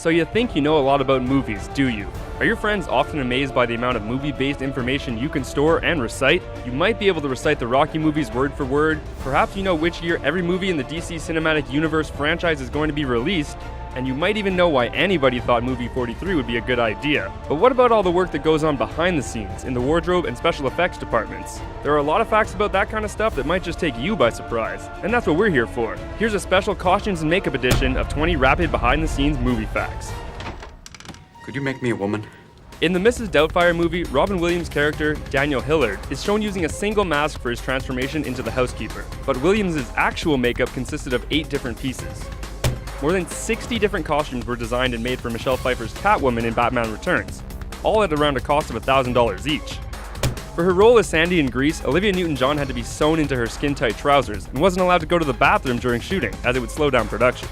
So you think you know a lot about movies, do you? Are your friends often amazed by the amount of movie-based information you can store and recite? You might be able to recite the Rocky movies word for word. Perhaps you know which year every movie in the DC Cinematic Universe franchise is going to be released. And you might even know why anybody thought movie 43 would be a good idea. But what about all the work that goes on behind the scenes, in the wardrobe and special effects departments? There are a lot of facts about that kind of stuff that might just take you by surprise. And that's what we're here for. Here's a special costumes and makeup edition of 20 rapid behind the scenes movie facts. Could you make me a woman? In the Mrs. Doubtfire movie, Robin Williams' character, Daniel Hillard, is shown using a single mask for his transformation into the housekeeper. But Williams' actual makeup consisted of 8 different pieces. More than 60 different costumes were designed and made for Michelle Pfeiffer's Catwoman in Batman Returns, all at around a cost of $1,000 each. For her role as Sandy in Grease, Olivia Newton-John had to be sewn into her skin-tight trousers and wasn't allowed to go to the bathroom during shooting, as it would slow down production.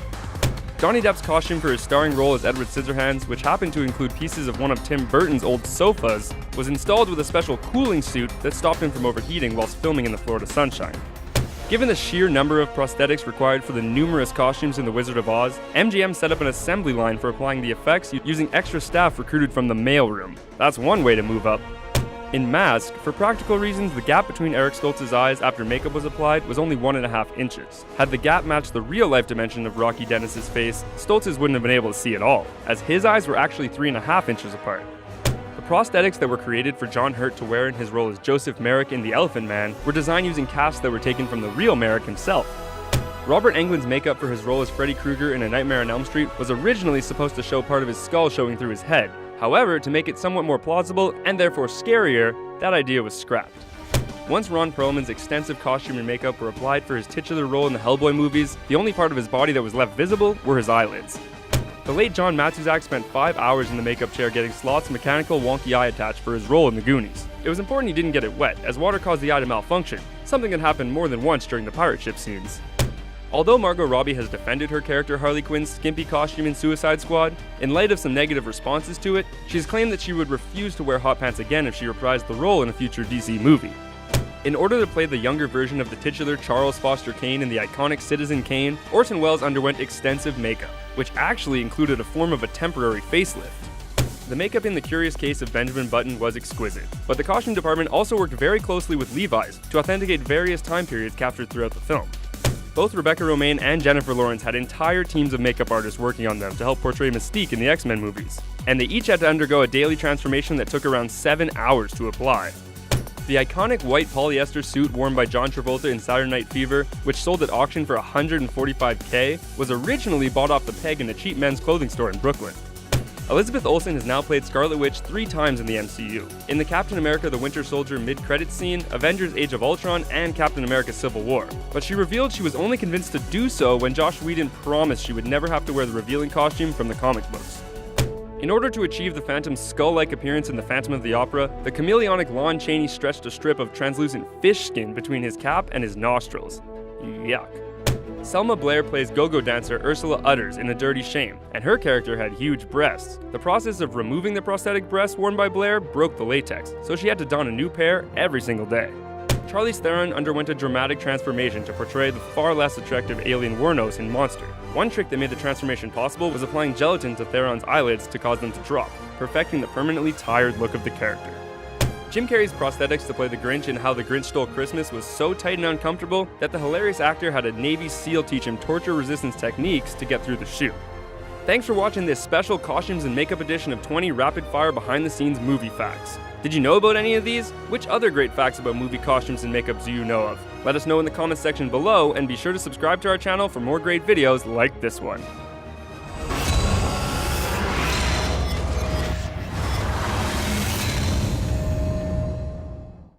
Johnny Depp's costume for his starring role as Edward Scissorhands, which happened to include pieces of one of Tim Burton's old sofas, was installed with a special cooling suit that stopped him from overheating whilst filming in the Florida sunshine. Given the sheer number of prosthetics required for the numerous costumes in The Wizard of Oz, MGM set up an assembly line for applying the effects using extra staff recruited from the mailroom. That's one way to move up. In Mask, for practical reasons, the gap between Eric Stoltz's eyes after makeup was applied was only 1.5 inches. Had the gap matched the real-life dimension of Rocky Dennis's face, Stoltz's wouldn't have been able to see at all, as his eyes were actually 3.5 inches apart. The prosthetics that were created for John Hurt to wear in his role as Joseph Merrick in The Elephant Man were designed using casts that were taken from the real Merrick himself. Robert Englund's makeup for his role as Freddy Krueger in A Nightmare on Elm Street was originally supposed to show part of his skull showing through his head. However, to make it somewhat more plausible, and therefore scarier, that idea was scrapped. Once Ron Perlman's extensive costume and makeup were applied for his titular role in the Hellboy movies, the only part of his body that was left visible were his eyelids. The late John Matuzak spent 5 hours in the makeup chair getting Sloth's mechanical wonky eye attached for his role in The Goonies. It was important he didn't get it wet, as water caused the eye to malfunction, something that happened more than once during the pirate ship scenes. Although Margot Robbie has defended her character Harley Quinn's skimpy costume in Suicide Squad, in light of some negative responses to it, she's claimed that she would refuse to wear hot pants again if she reprised the role in a future DC movie. In order to play the younger version of the titular Charles Foster Kane in the iconic Citizen Kane, Orson Welles underwent extensive makeup, which actually included a form of a temporary facelift. The makeup in The Curious Case of Benjamin Button was exquisite, but the costume department also worked very closely with Levi's to authenticate various time periods captured throughout the film. Both Rebecca Romijn and Jennifer Lawrence had entire teams of makeup artists working on them to help portray Mystique in the X-Men movies, and they each had to undergo a daily transformation that took around 7 hours to apply. The iconic white polyester suit worn by John Travolta in Saturday Night Fever, which sold at auction for $145K, was originally bought off the peg in a cheap men's clothing store in Brooklyn. Elizabeth Olsen has now played Scarlet Witch 3 times in the MCU, in the Captain America the Winter Soldier mid-credits scene, Avengers Age of Ultron, and Captain America Civil War. But she revealed she was only convinced to do so when Joss Whedon promised she would never have to wear the revealing costume from the comic books. In order to achieve the Phantom's skull-like appearance in The Phantom of the Opera, the chameleonic Lon Chaney stretched a strip of translucent fish skin between his cap and his nostrils. Yuck. Selma Blair plays go-go dancer Ursula Utters in A Dirty Shame, and her character had huge breasts. The process of removing the prosthetic breasts worn by Blair broke the latex, so she had to don a new pair every single day. Charlize Theron underwent a dramatic transformation to portray the far less attractive alien Wuornos in Monster. One trick that made the transformation possible was applying gelatin to Theron's eyelids to cause them to drop, perfecting the permanently tired look of the character. Jim Carrey's prosthetics to play the Grinch in How the Grinch Stole Christmas was so tight and uncomfortable that the hilarious actor had a Navy SEAL teach him torture-resistance techniques to get through the shoot. Thanks for watching this special costumes and makeup edition of 20 rapid-fire behind-the-scenes movie facts. Did you know about any of these? Which other great facts about movie costumes and makeup do you know of? Let us know in the comments section below, and be sure to subscribe to our channel for more great videos like this one.